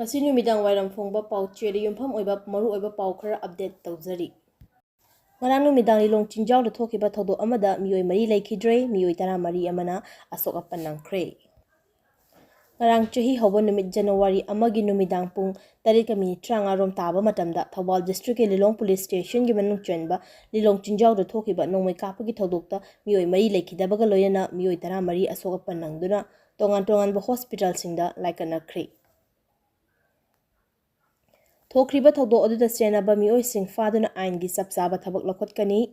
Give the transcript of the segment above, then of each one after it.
ꯉꯁꯤ ꯅꯨꯃꯤꯗꯥꯡ ꯋꯥꯏꯔꯝ ꯐꯣꯡꯕ ꯄꯥꯎꯆꯦꯗ ꯌꯨꯝꯐꯝ ꯑꯣꯏꯕ ꯃꯔꯨꯑꯣꯏꯕ ꯄꯥꯎ ꯈꯔ ꯑꯞꯗꯦꯠ ꯇꯧꯖꯔꯤ꯫ ꯉꯔꯥꯡ ꯅꯨꯃꯤꯗꯥꯡ ꯂꯤꯂꯣꯡ ꯆꯤꯡꯖꯥꯎꯗ ꯊꯣꯛꯈꯤꯕ ꯊꯧꯗꯣꯛ ꯑꯃꯗ ꯃꯤꯑꯣꯏ 4 ꯂꯩꯈꯤꯗ꯭ꯔꯦ, ꯃꯤꯑꯣꯏ 14 ꯑꯃꯅ ꯑꯁꯣꯛ ꯑꯄꯟ ꯅꯪꯈ꯭ꯔꯦ꯫ ꯉꯔꯥꯡ ꯆꯍꯤ ꯍꯧꯕ ꯅꯨꯃꯤꯠ ꯖꯅꯨꯋꯥꯔꯤ 1ꯒꯤ ꯅꯨꯃꯤꯗꯥꯡ ꯄꯨꯡ 8:35 ꯔꯣꯝ ꯇꯥꯕ ꯃꯇꯝꯗ ꯊꯧꯕꯥꯜ ꯗꯤꯁꯇ꯭ꯔꯤꯛꯀꯤ ꯂꯤꯂꯣꯡ ꯄꯨꯂꯤꯁ ꯁ꯭ꯇꯦꯁꯟꯒꯤ ꯃꯅꯨꯡ ꯆꯟꯕ ꯂꯤꯂꯣꯡ ꯆꯤꯡꯖꯥꯎꯗ ꯊꯣꯛꯈꯤꯕ ꯅꯣꯡꯃꯩ ꯀꯥꯞꯄꯒꯤ ꯊꯧꯗꯣꯛꯇ ꯃꯤꯑꯣꯏ 4 ꯂꯩꯈꯤꯗꯕꯒ ꯂꯣꯏꯅꯅ ꯃꯤꯑꯣꯏ 14 ꯑꯁꯣꯛ ꯑꯄꯟ ꯅꯪꯗꯨꯅ ꯇꯣꯉꯥꯟ-ꯇꯣꯉꯥꯟꯕ ꯍꯣꯁꯄꯤꯇꯥꯜꯁꯤꯡꯗ ꯂꯥꯏꯀꯠꯅꯈ꯭ꯔꯦ꯫ ꯊꯣꯛꯈ꯭ꯔꯤꯕ ꯊꯧꯗꯣꯛ ꯑꯗꯨꯗ ꯆꯦꯟꯅꯕ ꯃꯤꯑꯣꯏꯁꯤꯡ ꯐꯥꯗꯨꯅ ꯑꯥꯏꯟꯒꯤ ꯆꯞ ꯆꯥꯕ ꯊꯕꯛ ꯂꯧꯈꯠꯀꯅꯤ꯫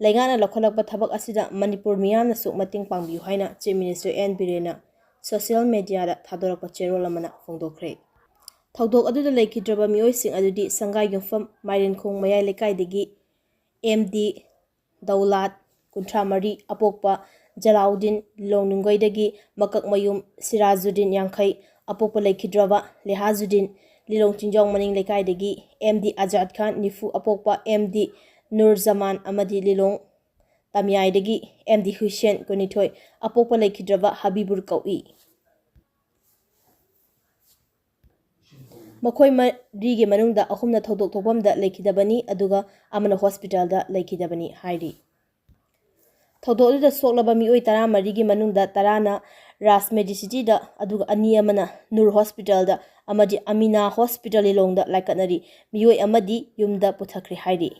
ꯂꯩꯉꯥꯛꯅ ꯂꯧꯈꯠꯂꯛꯄ ꯊꯕꯛ ꯑꯁꯤꯗ ꯃꯅꯤꯄꯨꯔ ꯃꯤꯌꯥꯝꯅꯁꯨ ꯃꯇꯦꯡ ꯄꯥꯡꯕꯤꯌꯨ ꯍꯥꯏꯅ ꯆꯤꯐ ꯃꯤꯅꯤꯁꯇꯔ ꯑꯦꯟ ꯕꯤꯔꯦꯟꯅ ꯁꯣꯁꯤꯌꯦꯜ ꯃꯤꯗꯤꯌꯥꯗ ꯊꯥꯗꯣꯔꯛꯄ ꯆꯦꯔꯣꯜ ꯑꯃꯅ ꯐꯣꯡꯗꯣꯛꯈ꯭ꯔꯦ꯫ ꯊꯧꯗꯣꯛ ꯑꯗꯨꯗ ꯂꯩꯈꯤꯗ꯭ꯔꯕ ꯃꯤꯑꯣꯏꯁꯤꯡ ꯑꯗꯨꯗꯤ ꯁꯪꯒꯥꯏꯌꯨꯝꯐꯝ ꯃꯥꯏꯔꯦꯟꯈꯣꯡ ꯃꯌꯥꯏ ꯂꯩꯀꯥꯏꯗꯒꯤ ꯑꯦꯝ.ꯗꯤ. ꯗꯧꯂꯥꯠ 33, ꯑꯄꯣꯛꯄ ꯖꯂꯥꯎꯗꯤꯟ ꯂꯤꯂꯣꯡ ꯅꯨꯡꯒꯩꯗꯒꯤ ꯃꯀꯛꯃꯌꯨꯝ ꯁꯤꯔꯥꯖꯨꯗꯤꯟ 50, ꯑꯄꯣꯛꯄ ꯂꯩꯈꯤꯗ꯭ꯔꯕ ꯂꯦꯍꯥꯖꯨꯗꯤꯟ ꯂꯤꯂꯣꯡ ꯆꯤꯡꯖꯥꯎ ꯃꯅꯤꯡ ꯂꯩꯀꯥꯏꯗꯒꯤ ꯑꯦꯝ.ꯗꯤ. ꯑꯖꯥꯗ ꯈꯥꯟ 40, ꯑꯄꯣꯛꯄ ꯑꯦꯝ.ꯗꯤ. ꯅꯨꯔꯖꯃꯥꯟ ꯑꯃꯗꯤ ꯂꯤꯂꯣꯡ ꯇꯥꯃꯤꯌꯥꯏꯗꯒꯤ ꯑꯦꯝ.ꯗꯤ. ꯍꯨꯏꯁꯦꯟ 22, ꯑꯄꯣꯛꯄ ꯂꯩꯈꯤꯗ꯭ꯔꯕ ꯍꯕꯤꯕꯨꯔ ꯀꯧꯏ꯫ ꯃꯈꯣꯏ 4ꯒꯤ ꯃꯅꯨꯡꯗ 3ꯅ ꯊꯧꯗꯣꯛ ꯊꯣꯛꯐꯝꯗ ꯂꯩꯈꯤꯗꯕꯅꯤ ꯑꯗꯨꯒ ꯑꯃꯅ ꯍꯣꯁꯄꯤꯇꯥꯜꯗ ꯂꯩꯈꯤꯗꯕꯅꯤ ꯍꯥꯏꯔꯤ꯫ ꯊꯧꯗꯣꯛ ꯑꯗꯨꯗ ꯁꯣꯛꯂꯕ ꯃꯤꯑꯣꯏ 14ꯒꯤ ꯃꯅꯨꯡꯗ 10ꯅ ꯔꯥꯖ ꯃꯦꯗꯤꯁꯤꯇꯤꯗ ꯑꯗꯨꯒ 2 ꯑꯃꯅ ꯅꯨꯔ ꯍꯣꯁꯄꯤꯇꯥꯜꯗ ꯑꯃꯗꯤ ꯑꯃꯤꯅꯥ ꯍꯣꯁꯄꯤꯇꯥꯜ ꯂꯤꯂꯣꯡꯗ ꯂꯥꯏꯀꯠꯅꯔꯤ꯫ ꯃꯤꯑꯣꯏ ꯑꯃꯗꯤ ꯌꯨꯝꯗ ꯄꯨꯊꯈ꯭ꯔꯦ ꯍꯥꯏꯔꯤ꯫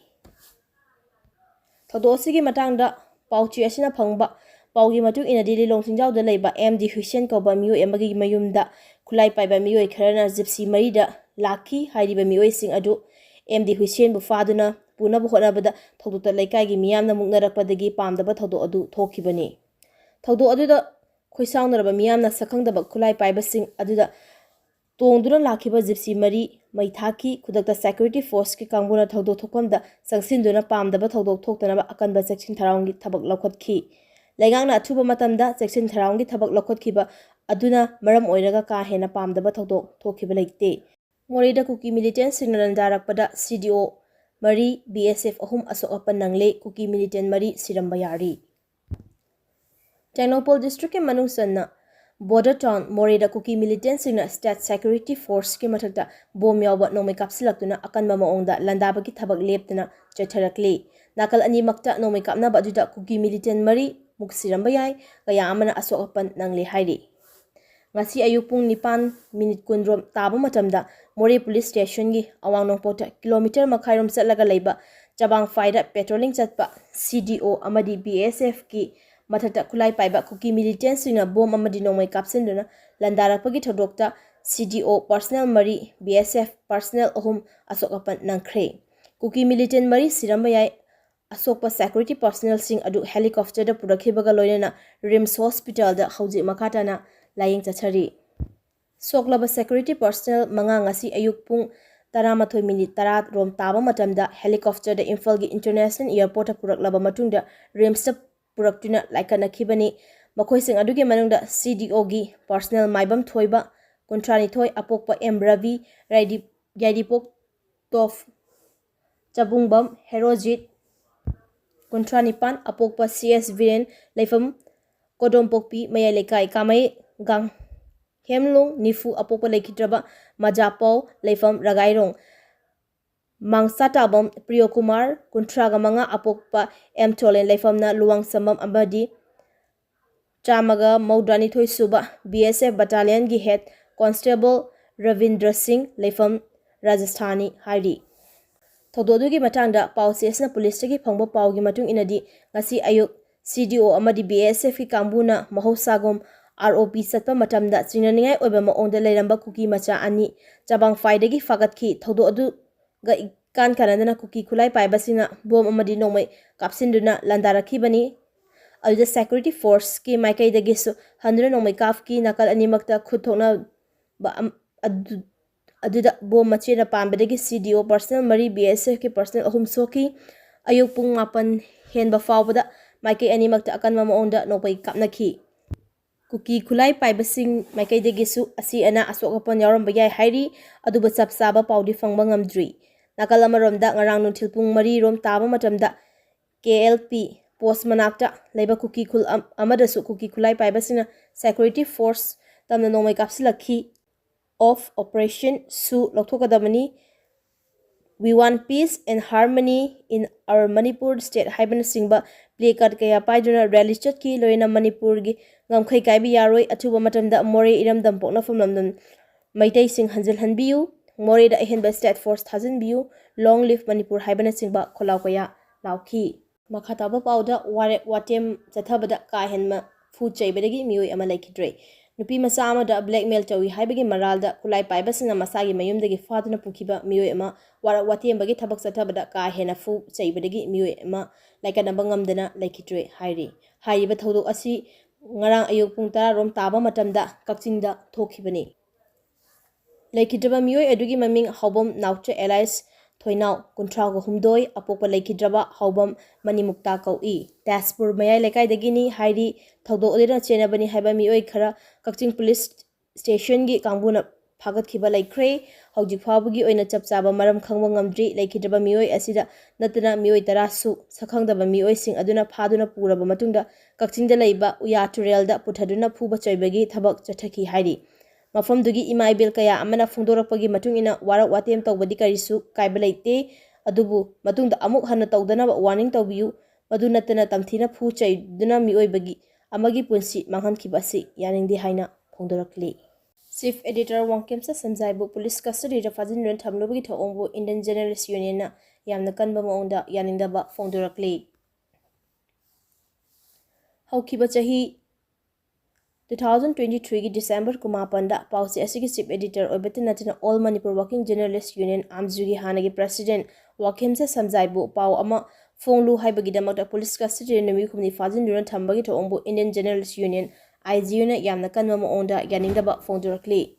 ꯊꯧꯗꯣꯛ ꯑꯁꯤꯒꯤ ꯃꯇꯥꯡꯗ ꯄꯥꯎꯆꯦ ꯑꯁꯤꯅ ꯐꯪꯕ ꯄꯥꯎꯒꯤ ꯃꯇꯨꯡ ꯏꯟꯅꯗꯤ ꯂꯤꯂꯣꯡ ꯆꯤꯡꯖꯥꯎꯗ ꯂꯩꯕ ꯑꯦꯝ.ꯗꯤ. ꯍꯨꯏꯁꯦꯟ ꯀꯧꯕ ꯃꯤꯑꯣꯏ ꯑꯃꯒꯤ ꯃꯌꯨꯝꯗ ꯈꯨꯠꯂꯥꯏ ꯄꯥꯏꯕ ꯃꯤꯑꯣꯏ ꯈꯔꯅ ꯖꯤꯞꯁꯤ 4ꯗ ꯂꯥꯛꯈꯤ꯫ ꯍꯥꯏꯔꯤꯕ ꯃꯤꯑꯣꯏꯁꯤꯡ ꯑꯗꯨ ꯑꯦꯝ.ꯗꯤ. ꯍꯨꯏꯁꯦꯟꯕꯨ ꯐꯥꯗꯨꯅ ꯄꯨꯅꯕ ꯍꯣꯠꯅꯕꯗ ꯊꯧꯗꯣꯛꯇ ꯂꯩꯀꯥꯏꯒꯤ ꯃꯤꯌꯥꯝꯅ ꯃꯨꯛꯅꯔꯛꯄꯗꯒꯤ ꯄꯥꯝꯗꯕ ꯊꯧꯗꯣꯛ ꯑꯗꯨ ꯊꯣꯛꯈꯤꯕꯅꯤ꯫ ꯊꯧꯗꯣꯛ ꯑꯗꯨꯗ ꯈꯣꯏꯁꯥꯎꯅꯔꯕ ꯃꯤꯌꯥꯝꯅ ꯁꯛꯈꯪꯗꯕ ꯈꯨꯠꯂꯥꯏ ꯄꯥꯏꯕꯁꯤꯡ ꯑꯗꯨꯗ ꯇꯣꯡꯗꯨꯅ ꯂꯥꯛꯈꯤꯕ ꯖꯤꯞꯁꯤ 4 ꯃꯩ ꯊꯥꯈꯤ꯫ ꯈꯨꯗꯛꯇ ꯁꯦꯀ꯭ꯌꯨꯔꯤꯇꯤ ꯐꯣꯔꯁꯀꯤ ꯀꯥꯡꯕꯨꯅ ꯊꯧꯗꯣꯛ ꯊꯣꯛꯐꯝꯗ ꯆꯪꯁꯤꯟꯗꯨꯅ ꯄꯥꯝꯗꯕ ꯊꯧꯗꯣꯛ ꯊꯣꯛꯇꯅꯕ ꯑꯀꯟꯕ ꯆꯦꯛꯁꯤꯟ ꯊꯧꯔꯥꯡꯒꯤ ꯊꯕꯛ ꯂꯧꯈꯠꯈꯤ꯫ ꯂꯩꯉꯥꯛꯅ ꯑꯊꯨꯕ ꯃꯇꯝꯗ ꯆꯦꯛꯁꯤꯟ ꯊꯧꯔꯥꯡꯒꯤ ꯊꯕꯛ ꯂꯧꯈꯠꯈꯤꯕ ꯑꯗꯨꯅ ꯃꯔꯝ ꯑꯣꯏꯔꯒ ꯀꯥ ꯍꯦꯟꯅ ꯄꯥꯝꯗꯕ ꯊꯧꯗꯣꯛ ꯊꯣꯛꯈꯤꯕ ꯂꯩꯇꯦ꯫ ꯃꯣꯔꯦꯗ ꯀꯨꯀꯤ ꯃꯤꯂꯤꯇꯦꯟꯠꯁꯤꯡꯅ ꯂꯟꯗꯥꯔꯛꯄꯗ CDO-4, BSF-3 ꯑꯁꯣꯛ ꯑꯄꯟ ꯅꯪꯂꯦ, ꯀꯨꯀꯤ ꯃꯤꯂꯤꯇꯦꯟꯠ 4 ꯁꯤꯔꯝꯕ ꯌꯥꯔꯤ꯫ ꯇꯦꯡꯅꯧꯄꯜ ꯗꯤꯁꯇ꯭ꯔꯤꯛꯀꯤ ꯃꯅꯨꯡ ꯆꯟꯅ ꯕꯣꯔꯗꯔ ꯇꯥꯎꯟ ꯃꯣꯔꯦꯗ ꯀꯨꯀꯤ ꯃꯤꯂꯤꯇꯦꯟꯠꯁꯤꯡꯅ ꯁ꯭ꯇꯦꯠ ꯁꯦꯀ꯭ꯌꯨꯔꯤꯇꯤ ꯐꯣꯔꯁꯀꯤ ꯃꯊꯛꯇ ꯕꯣꯝ ꯌꯥꯎꯕ ꯅꯣꯡꯃꯩ ꯀꯥꯞꯁꯤꯜꯂꯛꯇꯨꯅ ꯑꯀꯟꯕ ꯃꯑꯣꯡꯗ ꯂꯥꯟꯗꯥꯕꯒꯤ ꯊꯕꯛ ꯂꯦꯞꯇꯅ ꯆꯠꯊꯔꯛꯂꯤ꯫ ꯅꯥꯀꯜ ꯑꯅꯤꯃꯛꯇ ꯅꯣꯡꯃꯩ ꯀꯥꯞꯅꯕ ꯑꯗꯨꯗ ꯀꯨꯀꯤ ꯃꯤꯂꯤꯇꯦꯟꯠ 4 ꯃꯨꯛ ꯁꯤꯔꯝꯕ ꯌꯥꯏ, ꯀꯌꯥ ꯑꯃꯅ ꯑꯁꯣꯛ ꯑꯄꯟ ꯅꯪꯂꯦ ꯍꯥꯏꯔꯤ꯫ ꯉꯁꯤ ꯑꯌꯨꯛ ꯄꯨꯡ 9:20 ꯔꯣꯝ ꯇꯥꯕ ꯃꯇꯝꯗ ꯃꯣꯔꯦ ꯄꯨꯂꯤꯁ ꯁ꯭ꯇꯦꯁꯟꯒꯤ ꯑꯋꯥꯡ ꯅꯣꯡꯄꯣꯛꯇ ꯀꯤꯂꯣꯃꯤꯇꯔ ꯃꯈꯥꯏꯔꯣꯝ ꯆꯠꯂꯒ ꯂꯩꯕ ꯆꯕꯥꯡꯐꯥꯏꯗ ꯄꯦꯇ꯭ꯔꯣꯂꯤꯡ ꯆꯠꯄ CDO ꯑꯃꯗꯤ BSF-ꯀꯤ ꯃꯊꯛꯇ ꯈꯨꯠꯂꯥꯏ ꯄꯥꯏꯕ ꯀꯨꯀꯤ ꯃꯤꯂꯤꯇꯦꯟꯠꯁꯤꯡꯅ ꯕꯣꯝ ꯑꯃꯗꯤ ꯅꯣꯡꯃꯩ ꯀꯥꯞꯁꯤꯟꯗꯨꯅ ꯂꯟꯗꯥꯔꯛꯄꯒꯤ ꯊꯧꯗꯣꯛꯇ CDO ꯄꯔꯁꯅꯦꯜ 4, BSF ꯄꯔꯁꯅꯦꯜ 3 ꯑꯁꯣꯛ ꯑꯄꯟ ꯅꯪꯈ꯭ꯔꯦ꯫ ꯀꯨꯀꯤ ꯃꯤꯂꯤꯇꯦꯟꯠ 4 ꯁꯤꯔꯝꯕ ꯌꯥꯏ꯫ ꯑꯁꯣꯛꯄ ꯁꯦꯀ꯭ꯌꯨꯔꯤꯇꯤ ꯄꯔꯁꯅꯦꯜꯁꯤꯡ ꯑꯗꯨ ꯍꯦꯂꯤꯀꯣꯞꯇꯔꯗ ꯄꯨꯔꯛꯈꯤꯕꯒ ꯂꯣꯏꯅꯅ ꯔꯤꯝꯁ ꯍꯣꯁꯄꯤꯇꯥꯜꯗ ꯍꯧꯖꯤꯛ ꯃꯈꯥ ꯇꯥꯅ ꯂꯥꯌꯦꯡ ꯆꯠꯊꯔꯤ꯫ ꯁꯣꯛꯂꯕ ꯁꯦꯀ꯭ꯌꯨꯔꯤꯇꯤ ꯄꯔꯁꯅꯦꯜ 5 ꯉꯁꯤ ꯑꯌꯨꯛ ꯄꯨꯡ 11:10 ꯔꯣꯝ ꯇꯥꯕ ꯃꯇꯝꯗ ꯍꯦꯂꯤꯀꯣꯞꯇꯔꯗ ꯏꯝꯐꯥꯜꯒꯤ ꯏꯟꯇꯔꯅꯦꯁꯅꯦꯜ ꯑꯦꯌꯔꯄꯣꯔꯠꯇ ꯄꯨꯔꯛꯂꯕ ꯃꯇꯨꯡꯗ ꯔꯤꯝꯁꯇ ꯄꯨꯔꯛꯇꯨꯅ ꯂꯥꯏꯀꯠꯅꯈꯤꯕꯅꯤ꯫ ꯃꯈꯣꯏꯁꯤꯡ ꯑꯗꯨꯒꯤ ꯃꯅꯨꯡꯗ CDO-ꯒꯤ ꯄꯔꯁꯅꯦꯜ ꯃꯥꯏꯕꯝ ꯊꯣꯏꯕ 32, ꯑꯄꯣꯛꯄ ꯑꯦꯝ. ꯔꯕꯤ, ꯌꯥꯏꯔꯤꯄꯣꯛꯇꯣꯞ ꯆꯕꯨꯡꯕꯝ ꯍꯦꯔꯣꯖꯤꯠ 29, ꯑꯄꯣꯛꯄ C.S. ꯕꯤꯔꯦꯟ, ꯂꯩꯐꯝ ꯀꯣꯗꯣꯝꯄꯣꯛꯄꯤ ꯃꯌꯥꯏ ꯂꯩꯀꯥꯏ ꯀꯥꯃꯩ ꯒꯥꯡꯍꯦꯝꯂꯨꯡ 40, ꯑꯄꯣꯛꯄ ꯂꯩꯈꯤꯗ꯭ꯔꯕ ꯃꯖꯥꯄꯥꯎ, ꯂꯩꯐꯝ ꯔꯒꯥꯏꯔꯣꯡ ꯃꯥꯡꯆꯥꯇꯥꯕꯝ ꯄ꯭ꯔꯤꯌꯣꯀꯨꯃꯥꯔ 35, ꯑꯄꯣꯛꯄ ꯑꯦꯝ. ꯆꯣꯂꯦꯟ, ꯂꯩꯐꯝꯅ ꯂꯨꯋꯥꯡꯁꯝꯕꯝ ꯑꯃꯗꯤ 132 ꯁꯨꯕ BSF ꯕꯠꯇꯥꯂꯤꯌꯟꯒꯤ ꯍꯦꯗ ꯀꯣꯟꯁꯇꯦꯕꯜ ꯔꯕꯤꯟꯗ꯭ꯔ ꯁꯤꯡ, ꯂꯩꯐꯝ ꯔꯥꯖꯁꯊꯥꯅꯤ ꯍꯥꯏꯔꯤ꯫ ꯊꯧꯗꯣꯛ ꯑꯗꯨꯒꯤ ꯃꯇꯥꯡꯗ ꯄꯥꯎꯆꯦ ꯑꯁꯤꯅ ꯄꯨꯂꯤꯁꯇꯒꯤ ꯐꯪꯕ ꯄꯥꯎꯒꯤ ꯃꯇꯨꯡ ꯏꯟꯅꯗꯤ ꯉꯁꯤ ꯑꯌꯨꯛ CDO ꯑꯃꯗꯤ BSF-ꯀꯤ ꯀꯥꯡꯕꯨꯅ ꯃꯍꯧꯁꯥꯒꯨꯝ ROP ꯆꯠꯄ ꯃꯇꯝꯗ ꯆꯤꯡꯅꯅꯤꯡꯉꯥꯏ ꯑꯣꯏꯕ ꯃꯑꯣꯡꯗ ꯂꯩꯔꯝꯕ ꯀꯨꯀꯤ ꯃꯆꯥ 2 ꯆꯕꯥꯡꯐꯥꯏꯗꯒꯤ ꯐꯥꯒꯠꯈꯤ꯫ ꯊꯧꯗꯣꯛ ꯑꯗꯨꯒ ꯏꯀꯥꯟ ꯀꯥꯟꯅꯗꯅ ꯀꯨꯀꯤ ꯈꯨꯠꯂꯥꯏ ꯄꯥꯏꯕꯁꯤꯡꯅ ꯕꯣꯝ ꯑꯃꯗꯤ ꯅꯣꯡꯃꯩ ꯀꯥꯞꯁꯤꯟꯗꯨꯅ ꯂꯟꯗꯥꯔꯛꯈꯤꯕꯅꯤ꯫ ꯑꯗꯨꯗ ꯁꯦꯀ꯭ꯌꯨꯔꯤꯇꯤ ꯐꯣꯔꯁꯀꯤ ꯃꯥꯏꯀꯩꯗꯒꯤꯁꯨ ꯍꯟꯗꯨꯅ ꯅꯣꯡꯃꯩ ꯀꯥꯞꯈꯤ꯫ ꯅꯥꯀꯜ ꯑꯅꯤꯃꯛꯇ ꯈꯨꯠ ꯊꯣꯛꯅꯕ ꯑꯗꯨꯗ ꯕꯣꯝ ꯃꯆꯦꯅ ꯄꯥꯟꯕꯗꯒꯤ CDO ꯄꯔꯁꯅꯦꯜ 4, BSF-ꯀꯤ ꯄꯔꯁꯅꯦꯜ 3 ꯁꯣꯛꯈꯤ꯫ ꯑꯌꯨꯛ ꯄꯨꯡ 9 ꯍꯦꯟꯕ ꯐꯥꯎꯕꯗ ꯃꯥꯏꯀꯩ ꯑꯅꯤꯃꯛꯇ ꯑꯀꯟꯕ ꯃꯑꯣꯡꯗ ꯅꯣꯡꯃꯩ ꯀꯥꯞꯅꯈꯤ꯫ ꯀꯨꯀꯤ ꯈꯨꯠꯂꯥꯏ ꯄꯥꯏꯕꯁꯤꯡ ꯃꯥꯏꯀꯩꯗꯒꯤꯁꯨ ꯑꯁꯤ ꯑꯅꯥ ꯑꯁꯣꯛ ꯑꯄꯟ ꯌꯥꯎꯔꯝꯕ ꯌꯥꯏ ꯍꯥꯏꯔꯤ, ꯑꯗꯨꯕꯨ ꯆꯞ ꯆꯥꯕ ꯄꯥꯎꯗꯤ ꯐꯪꯕ ꯉꯝꯗ꯭ꯔꯤ꯫ ꯅꯥꯀꯜ ꯑꯃꯔꯣꯝꯗ ꯉꯔꯥꯡ ꯅꯨꯡꯊꯤꯜ ꯄꯨꯡ 4 ꯔꯣꯝ ꯇꯥꯕ ꯃꯇꯝꯗ KLP ꯄꯣꯁꯠ ꯃꯅꯥꯛꯇ ꯂꯩꯕ ꯀꯨꯀꯤ ꯈꯨꯜ ꯑꯃꯗꯁꯨ ꯀꯨꯀꯤ ꯈꯨꯠꯂꯥꯏ ꯄꯥꯏꯕꯁꯤꯡꯅ ꯁꯦꯀ꯭ꯌꯨꯔꯤꯇꯤ ꯐꯣꯔꯁ ꯇꯝꯅ ꯅꯣꯡꯃꯩ ꯀꯥꯞꯁꯤꯜꯂꯛꯈꯤ꯫ of operation su lokthokadabani. We want peace and harmony in our Manipur state haibana singba play card kaya paiduna rally chatki loina Manipur gi ngamkhai kaibi yaroi athuba matamda Moreh iramdam pokna famlamdam maitai sing hanjil hanbiu Moreh da ehenba state force thajinbiu long live Manipur haibana singba kholaw kaya lawki makhataba pauda warek watem chathabada ka henma fu chaibadagi mioi ama laikidre nupi masa amada blackmail chawi haibagi maralda kulai paibasina masagi mayumdagi faduna pukiba mioi ama warak watembagi thabak chathabada ka hena fu chaibadagi mioi ama laikanaba ngamdana laikidre hairi haiba thodok asi ngarang ayuk pung 10 rom taba matamda kakchingda thokibani laikidraba mioi adugi maming haubam nauche allies thoinau kuntrago humdoi apopa laikidraba haubam manimukta kaui Taspur mayai lekai dagini hairi thodo odena chenabani haiba mioi khara kakching police station gi kangbuna phagat khiba laikre hauji phabugi oina chapchaba maram khangwa ngamdri laikidraba mioi asida natana mioi tarasu sakhangdaba mioi sing aduna phaduna puraba matungda kakchingda leiba uya turelda puthaduna phuba choibagi thabak chathaki hairi mafamdugi imaibel kaya amana phungdorakpagi matungina warak watem tawbadi karisu kaibalaite adubu matungda amuk hana tawdana warning tawbiu madu natana tamthina phu chaiduna mioibagi amagi punsi manghankibasi yaningdi haina phungdorakli Chief Editor Wangkemsa Samjaibu Police Custody da Fajin Ren Thamnobagi Thongbu Indian Journalist Union na yamna kanba maongda yaningdaba phongdorakli Haukiba chahi 2023 December Kumapanda Pausi Asigi Chief Editor Obetina All Manipur Working Journalist Union Amjugi Hanagi President Wakemse Samjaibu Pau Ama Fonglu Haibagi Damata Police Custody Numi Kumni Fajin Duran Thambagi Thongbu Indian Journalist Union IGU na yamna kanma maongda yaningdaba phongdorakli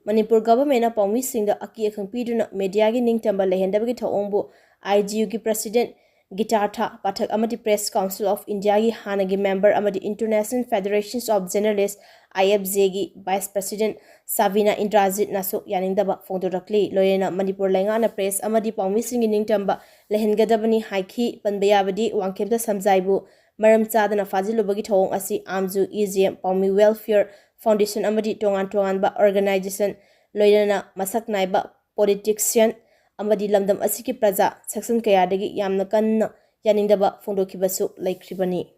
Manipur government na Pawmi Singda Aki Akhang Piduna Media gi Ningtamba Lehendabagi Thongbu IGU gi President Gitartha Pathak Amadi Press Council of India gi Hanagi member Amadi International Federations of Journalists IFJ gi Vice President Savina Indrajit Nasu yaningdaba phongdorakli loyena Manipur Lengana Press Amadi Pawmi Singi Ningtamba Lehengadabani Haiki Panbayabadi Wangkemda Samjaibu Maram Chadana Fajilubagi Thong Asi Amju EGM Pawmi Welfare Foundation Amadi Tongan ba organization loyena masak naiba politician Amadi Lamdam Asiki Praja Section Kayadagi Yamna Kanna Yanindaba Fondokibasu Laikribani